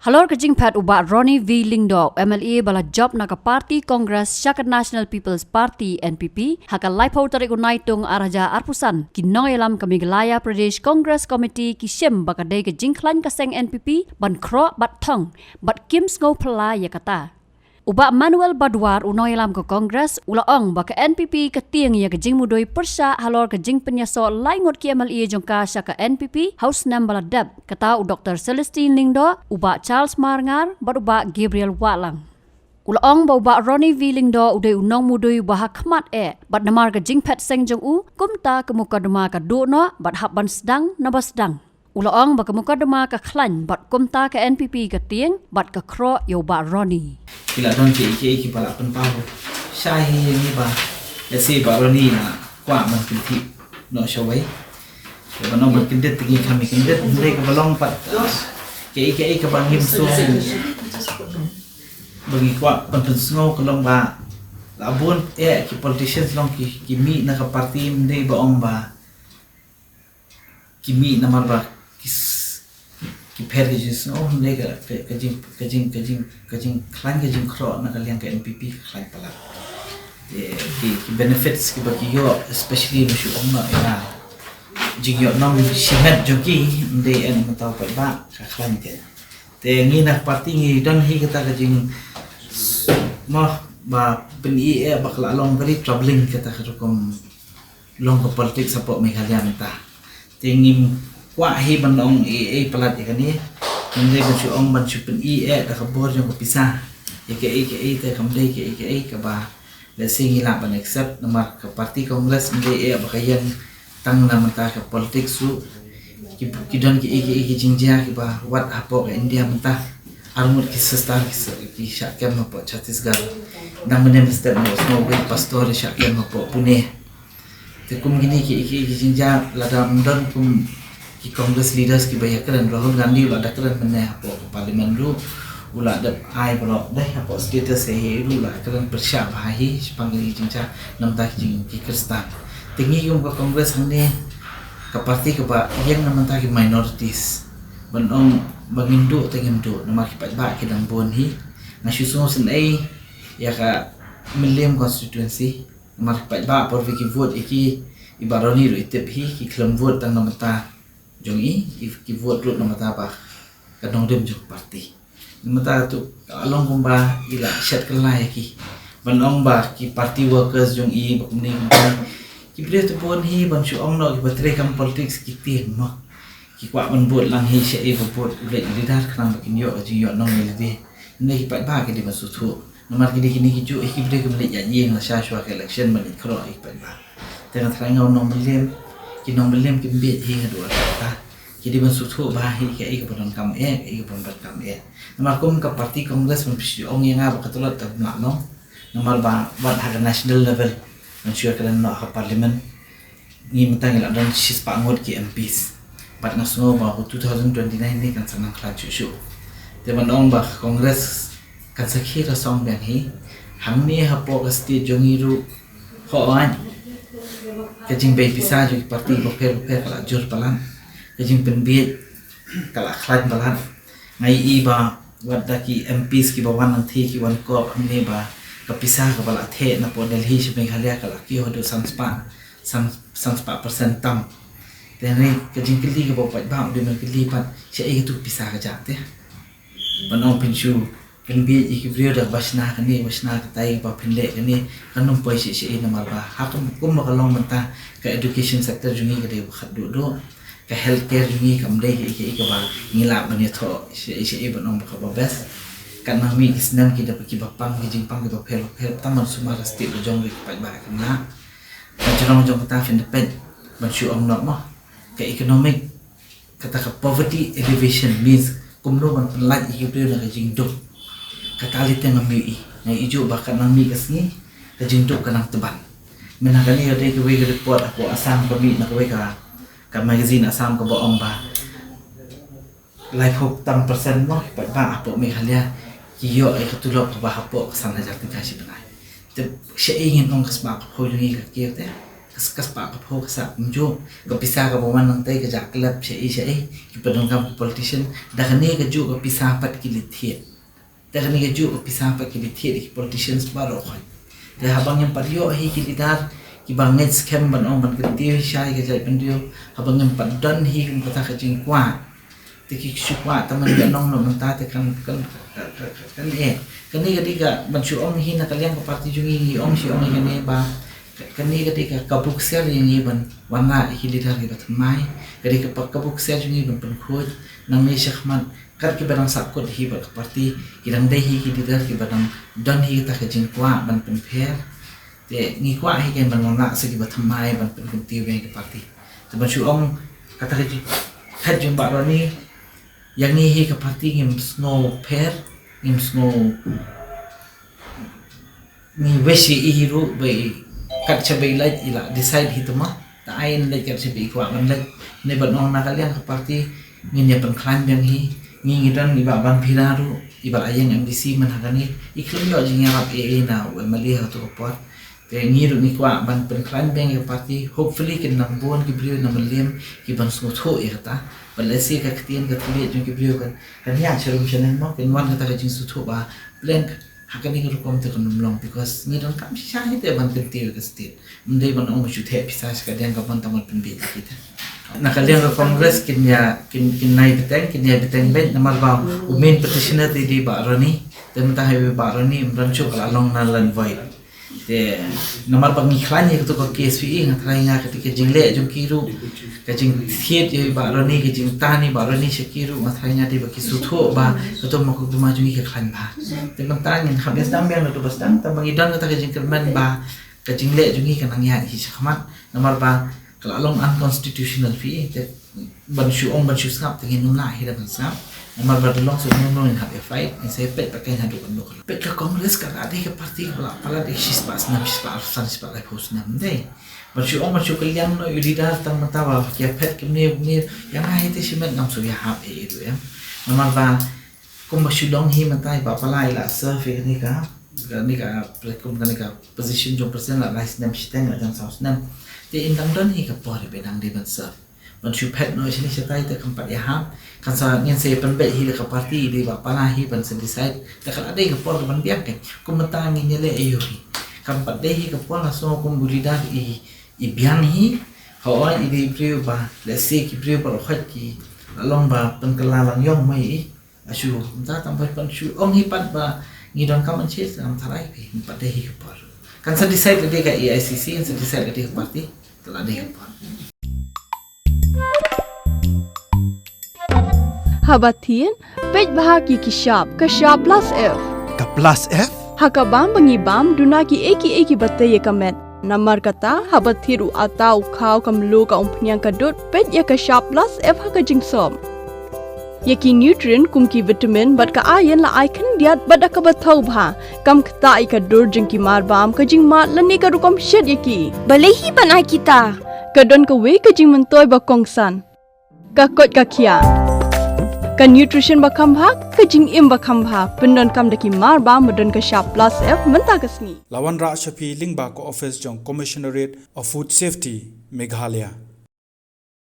Halor kajing pat uba Ronnie V. Lingdo, MLA bala job na ka Party Congress Shakat National People's Party NPP, haka laipaw tarik unaitung araja arpusan, kinongelam kamiglaya Pradesh Congress Committee kisem bakaday kajing klan kaseng NPP, ban kro bat thong, bat kims ngau pala yakata. Uba Manuel Badwar unoilam ke Kongres ulaong baka NPP ketiang ya kejing mudoi persa halor kejing penyaso laingot ki MLA jongka syaka NPP House Nambala Dab kata Dr. Celestine Lingdo uba Charles Marngar bad uba Gabriel Walang. Ulaong ba uba Ronnie V. Lingdo udai unong mudoi uba khmat bad namar kejing pet seng jong kumta kemukadema ka no bad haban sedang nabasdang. Ulaong baka mukadema ka klan bad kumta ka NPP ketiang bad ka kro yo ba Ronnie. Kila don ki pala pen pau shahi ni ba ya si ba roni na kwa man kinti no shawai ba no man kindet tigi kami kindet ndai ka balong pat ke ka bangim so bagi kwa pen sngo ka long ba labun ki politicians long ki mi na ka party ndai ba ong ba ki mi na mar ba ki pergis oh nega kajing klan kajing kro na kalian ke NPP klan pala ki benefits ki bagi yo especially masyu ongna ina jing yo nom shimet joki de en mataw pa ba ka klan te ngi na party ngi don hi kata kajing mo ba peni bakla long very troubling kata karukom long ko politics support Meghalaya meta te ngi wa hi bandong pelat ya kan ni mende ko ong ban chupen da kabor jong ko pisah ya ke te kamdai ke ka ba le singila ban accept nama ka party congress mende bakayan tang na mata ka politics su ki don ki jingja ki ba wat apo ka India menta armut ki sestar ki syakem apo Chhattisgarh nang mende mesti no snow pastor syakem apo Pune te kum gini ki jingja lada mundon kum ki Congress leaders ki bayar keren Rahul Gandhi ulah ada keren meneh apa parlimen ru ulah ada ai blok deh apa status he ru ulah keren persya bahi panggil jinca nam tak jing ki kristan tinggi yung ke Congress ni ke parti ke ba yang nam tak minorities banong bangindo tengindo nama ki ba ki dang bon hi na syusun sen ai ya ka million constituency nama ki ba por ki vote iki ibaroni ru itep hi ki klem vote tang nam ta jongi ki vote lut nama ta ba kadong dem jok parti nama ta tu along kumba ila shat kelai ki banong ba ki party workers jongi bakumni ki bre tu pon hi ban su ong no ki batre kam politics ki tim mo ki kwa ban vote lang hi se e vote le lidar kran ba kin yo ji yo nong le de ne ki pa ba ki di masu thu nama ki ni ki ju ki bre kum le ya yeng la sha shwa ke election man khro ik pa ba te na thang ngau nong milem ki nong belem ki be hi ngadu ta ki di ban suthu ba hi ke ik bon kam ik bon bat kam namar kum ka party congress ban pisi ong nga ba katulat ta na no namar ba ban ha national level man sure kan no ha parliament ni matang la dan sis pa ngot ki MPs bat na suno ba 2029 ni kan sanang klan chu te ban ong ba congress kan sakhi ra song ben hi hamni ha po ka state jongiru ho an kajing bay pisah juga parti boker kala jur palan kajing penbiet kala klan palan ngai iba wadaki MPs ki bawan nanti ki wan ko amne ba kapisah ka pala the na po Delhi si Meghalaya kala ki hodo sanspa persen tam tene kajing kili ka bapak ba de kili pat si ai tu pisah ka jate banong pensyu penbiet iki brio dak basna kani basna katai ba pendek kani kanum poi si na marba hakum kum makalong menta ka education sector jungi ka de khat do ka healthcare jungi kam de iki ka ba ngila bani tho si banong ba bes kan nami kisnam ki da ki bapang ki jingpang ki ba phel taman sumara state jong ki pa ba kana ka jong ta fin depend ban shu ong not mo ka economic kata ka poverty elevation means kumno ban pelaj iki brio na jing do kakali teng ngami na ijo bakan nami kasni ka jindok kanang teban menakali ada ke we report aku asam kami nak we ka magazine asam ka boong ba life hope tam persen mo pa ba apo Meghalaya kiyo ay katulog ka ba apo kasan hajar tingkasi benai te siya ingin nong kasba ko yung ka kiyo te kas pa ka pho sa mjo ka pisa ka boman nang tai ka ja club che ki padong kam politician da kane ka ju ka pisa pat ki lithie da kane ka ju ka pisa pat ki lithie ki politicians ba ro khoi de habang yang pario hi ki lidar ki banget scam ban ong ban ka ti shai ka jai pendio habang yang padan hi kum kata ka jing kwa te ki shukwa taman ga nong no ta te kan kan ni ketika bansu ong hi na kalian ka parti jungi ong si ong ni ba kani ketika kabuk sel yang iban warna hilidar kita temai ketika kabuk sel jungi ban penkhoj nang me shakhman kar ki barang sakot hi ba parti kirang dei hi hilidar ki barang don hi ta ka jing kwa ban penpher te ngi kwa hi ken ban warna se ki ba temai ban penkunti be ki parti te bansu ong kata ka ji had jung ba ni yang ni hi ka parti ngim snow pher ngim snow ni weshi ihiru bai kat chabai lai ila decide hituma ta ain lai kat chabai kwa ban lai ne ban ong na kalian ka parti ngin ya ban klan yang hi ngidan iba ban phiraru iba ayeng MDC man hagani iklim yo jing ya e na we mali ha to pot te ngiru ni kwa ban pen klan beng ka parti hopefully kin nang bon ki brio na malim ki ban smo tho e ta balasi ka ktien ka tuli jung ki brio kan ya charum chanen mo kin wan ka ta jing su tho ba blank hakani ko kom te konum long because ni don kam sha hi te ban pentir ka state mundai ban ong chu the pisas ka dang ka ban tamat pen be kita nakalian ka congress kin nai beteng bet namar ba main petitioner di ba rani te mta hai ba rani imran chu kala long na lan vai te namar ba ngiklan ye to ka KSPE ngatrai nga ketika jingle jung kiru ka jing thiet ye ba rani ke jing tani ba rani shakiru ngatrai nga di ba ki sutho ba to mo ko ma jung ki khan ba te mta ngin khabes dam bel to bastang ta bangi dan ka jing kerman ba ka jingle jung ki kanang ya hi shakhmat namar ba kalau unconstitutional fee te bansu skap te num la hi da ban skap namar ba long so num in have a fight and say pet pakai hadu kan dokol pet ka congress ka ade ka parti pala de sis pas nam sis pa san sis pa lai post nam dei bansu kalian no yudidar tang mata ba ki pet ke ne yang ai te simet nam so ya have e do ya namar ba kum bansu dong hi mata ba pala ila survey ni ka prekum kan ka position jo persen la rice nam siteng la jang saus nam te indang don hi ka pore benang de ban serve ban chu pet no sini setai te kampat ya ham kan sa ngin se pen be hi ka parti de ba pala hi ban se decide te kala de ka por ban biak ke kum mata ngin le ayo hi kampat de hi ka por la so kum burida i bian hi ho ai de priu ba le se ki priu ba khat ki along ba pen kala lang yong mai asu mta tam pan chu ong hi pat ba ngi don kam an che sam tharai pe pat de hi ka por kan sa decide de ka AICC and sa decide de ka parti telah dihampar. Habatin, pej bahagi kishab, kashab plus F. Ka plus F? Hakabam bangibam dunaki eki batay kamet. Namar kata habathiru atau kau kamlu ka umpnyang kadut pej ya kashab plus F hakajing som. Yaki nutrient kumki vitamin bat ka ayan la icon diat bat ka bathau bha kam kta ka dur jingki marbam ka jing mat lani ka rukom shed yaki balehi banai kita ka don ka we ka jing mentoy ba kongsan ka kot ka khia ka nutrition ba kham bha ka jing im ba kham bha pendon kam daki marbam modon ka sharp plus F menta kasni Lawan Ra Shafi Lingba ko office jong Commissionerate of Food Safety Meghalaya